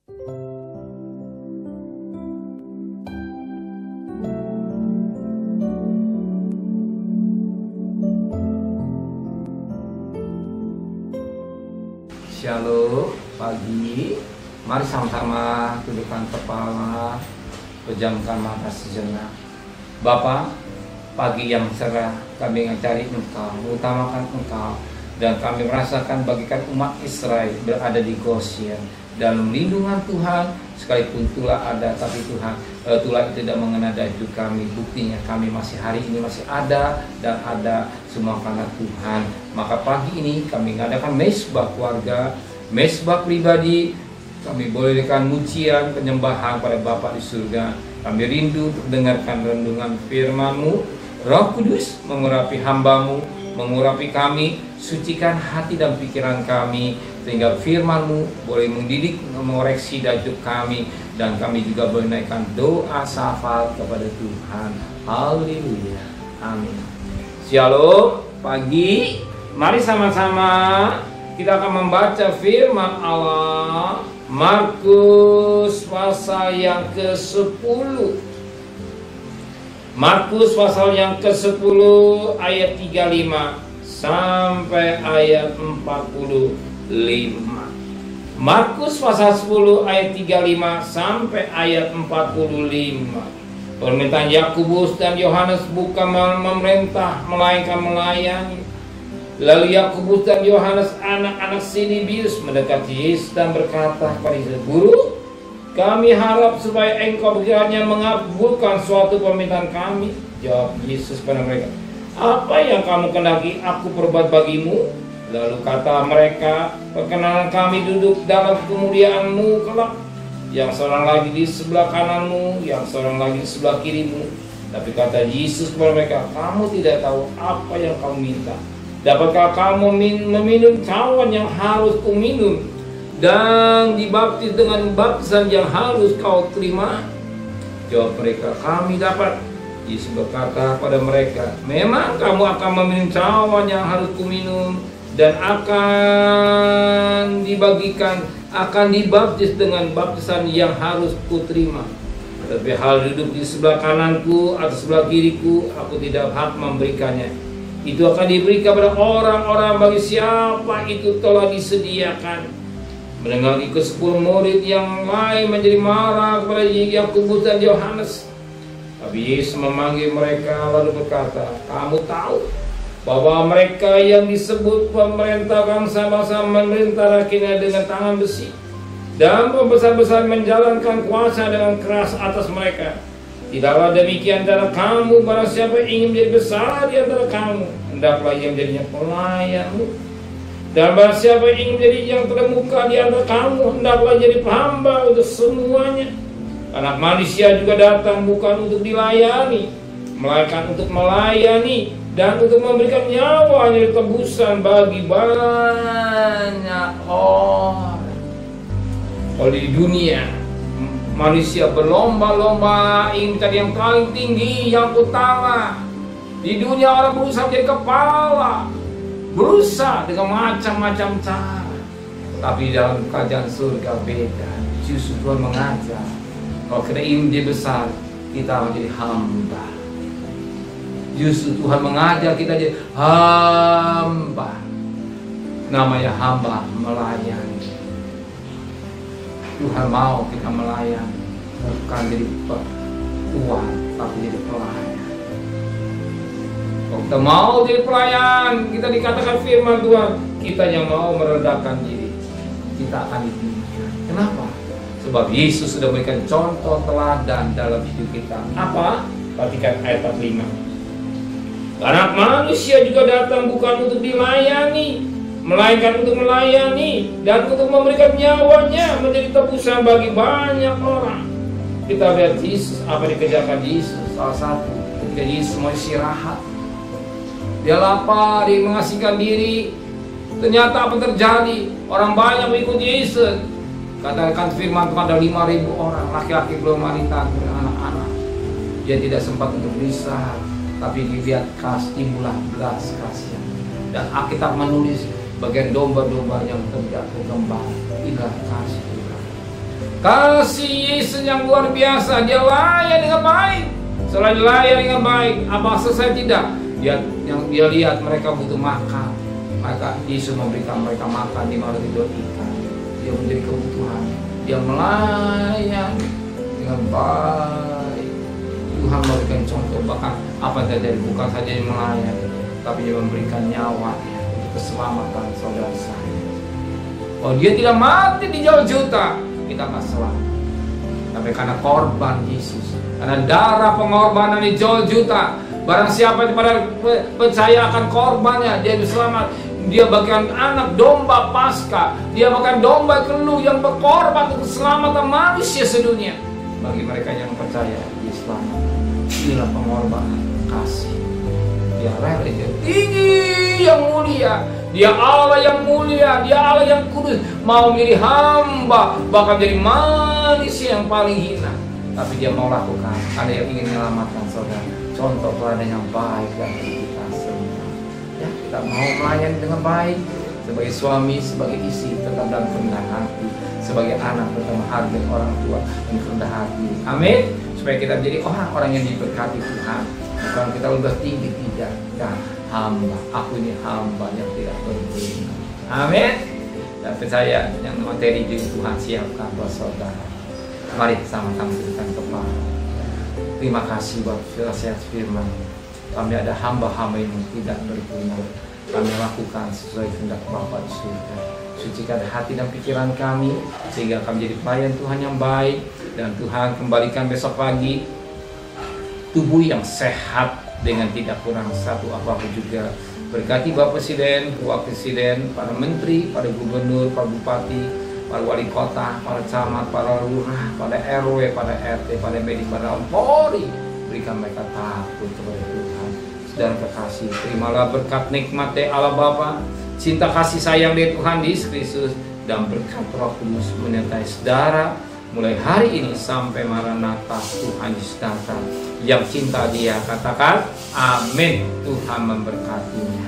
Shalom pagi, mari sama-sama tundukkan kepala, pejamkan mata sejenak. Bapa, pagi yang cerah, kami mencari Engkau, utamakan Engkau, dan kami merasakan bagikan umat Israel berada di Goshen dalam lindungan Tuhan. Sekalipun tulah ada, tapi Tuhan tulah itu tidak mengenai hidup kami. Buktinya kami masih hari ini masih ada, dan ada semua karena Tuhan. Maka pagi ini kami mengadakan mesbah keluarga, mesbah pribadi. Kami bolehkan mujian penyembahan pada Bapa di surga. Kami rindu untuk mendengarkan renungan firman-Mu. Roh Kudus mengurapi hamba-Mu, mengurapi kami, sucikan hati dan pikiran kami, sehingga firman-Mu boleh mendidik, mengoreksi hidup kami, dan kami juga boleh naikkan doa syafaat kepada Tuhan. Haleluya, amin. Shalom pagi, mari sama-sama kita akan membaca firman Allah, Markus pasal yang ke-10. Markus pasal yang ke-10 ayat 35 sampai ayat 45. Markus pasal 10 ayat 35 sampai ayat 45. Permintaan Yakobus dan Yohanes bukan memerintah, melainkan melayani. Lalu Yakobus dan Yohanes, anak-anak Zebedeus, mendekati Yesus dan berkata kepada Yesus, "Guru, kami harap supaya Engkau kiranya mengabulkan suatu permintaan kami." Jawab Yesus kepada mereka, "Apa yang kamu kehendaki aku perbuat bagimu?" Lalu kata mereka, "Perkenanan kami duduk dalam kemuliaan-Mu kelak, yang seorang lagi di sebelah kananmu, yang seorang lagi di sebelah kirimu." Tapi kata Yesus kepada mereka, "Kamu tidak tahu apa yang kamu minta. Dapatkah kamu meminum cawan yang harus kuminum, dan dibaptis dengan baptisan yang harus kau terima?" Jawab mereka, "Kami dapat." Yesus berkata pada mereka, "Memang kamu akan meminum cawan yang harus kuminum, dan akan dibaptis dengan baptisan yang harus kuterima. Tapi hal duduk di sebelah kananku atau sebelah kiriku, aku tidak hak memberikannya. Itu akan diberikan kepada orang-orang bagi siapa itu telah disediakan." Mendengar ikut 10 murid yang lain menjadi marah kepada Yakobus dan Yohanes. Tapi Yesus memanggil mereka lalu berkata, "Kamu tahu bahwa mereka yang disebut pemerintah bangsa-bangsa memerintah rakyatnya dengan tangan besi, dan pembesar-besar menjalankan kuasa dengan keras atas mereka. Tidaklah demikian antara kamu. Barang siapa ingin menjadi besar di antara kamu, hendaklah ia menjadinya pelayanmu. Dan barang siapa ingin menjadi yang terkemuka di antara kamu, hendaklah jadi hamba untuk semuanya. Anak manusia juga datang bukan untuk dilayani, melainkan untuk melayani dan untuk memberikan nyawanya tebusan bagi banyak orang." Kalau di dunia manusia berlomba-lomba ingin mencari yang paling tinggi, yang utama. Di dunia orang berusaha menjadi kepala, berusaha dengan macam-macam cara. Tapi dalam kerajaan surga beda. Justru Tuhan mengajar, kalau kita ingin menjadi besar, kita menjadi hamba. Justru Tuhan mengajar kita jadi hamba. Namanya hamba, melayani. Tuhan mau kita melayani, bukan jadi tuan, tapi jadi pelayan. Kalau kita mau jadi pelayan, kita dikatakan firman Tuhan, kita yang mau merendahkan diri, kita akan ditinggikan. Kenapa? Sebab Yesus sudah memberikan contoh teladan dalam hidup kita. Apa? Perhatikan ayat 45. Anak manusia juga datang bukan untuk dilayani, melainkan untuk melayani dan untuk memberikan nyawanya menjadi tebusan bagi banyak orang. Kita lihat Yesus, apa dikerjakan Yesus. Salah satu, ketika Yesus mau istirahat, dia lapar, dia mengasingkan diri. Ternyata apa terjadi? Orang banyak mengikuti Yesus. Katakan firman kepada 5.000 orang, laki-laki belum wanita, anak-anak. Dia tidak sempat untuk beristirahat, tapi dilihat timbullah belas kasihan. Dan Alkitab menulis bagian domba-domba yang tidak berkembang, inilah kasih Tuhan. Kasih Yesus yang luar biasa, dia layan dengan baik. Selain layan dengan baik, apa selesai tidak? Yang dia lihat mereka butuh makan, maka Yesus memberikan mereka makan 5 roti 2 ikan. Dia menjadi kebutuhan, dia melayan dengan baik. Tuhan memberikan contoh, bahkan apa terjadi bukan saja yang melayan, tapi dia memberikan nyawanya untuk keselamatan saudara saya. Oh, dia tidak mati di jual juta, kita nggak selamat. Tapi karena korban Yesus, karena darah pengorbanan di jual juta, barang siapa yang percaya akan korbannya, dia bisa selamat. Dia bagian anak domba Paskah, dia bagian domba keluh yang berkorban untuk keselamatan manusia sedunia. Bagi mereka yang percaya, dia selamat. Inilah pengorbanan kasih. Dia rela, dia tinggi yang mulia, dia Allah yang mulia, dia Allah yang kudus, mau menjadi hamba, bahkan menjadi manusia yang paling hina, tapi dia mau lakukan karena yang ingin menyelamatkan saudara. Contoh teladan yang baik dari kita semua. Ya, kita mau melayani dengan baik sebagai suami, sebagai istri, tetap dalam kerendahan hati, sebagai anak tetap menghargai orang tua dan kerendahan hati. Amin. Supaya kita menjadi orang-orang yang diberkati Tuhan. Bukan kita udah tinggi, tidak. Dan hamba, aku ini hamba yang tidak berguna. Amin. Dan percaya yang materi di Tuhan siapkan buat saudara. Mari sama-sama berikan kepala. Terima kasih buat nasihat firman. Kami ada hamba-hamba yang tidak berguna. Kami lakukan sesuai kehendak Bapa di surga. Sucikan hati dan pikiran kami sehingga kami jadi pelayan Tuhan yang baik. Dan Tuhan kembalikan besok pagi tubuh yang sehat dengan tidak kurang satu apapun juga. Berkati Bapak Presiden, Wakil Presiden, para Menteri, para Gubernur, para Bupati, para Wali Kota, para Camat, para Lurah, para RW, para RT, para Medik, para Polri. Berikan mereka takut kepada Tuhan. Saudara kekasih, terimalah berkat nikmat dari Allah Bapa, cinta kasih sayang dari Tuhan Yesus Kristus, dan berkat Roh Kudus menyertai saudara mulai hari ini sampai Maranatha Tuhan Yesus datang. Yang cinta dia katakan amin. Tuhan memberkatinya.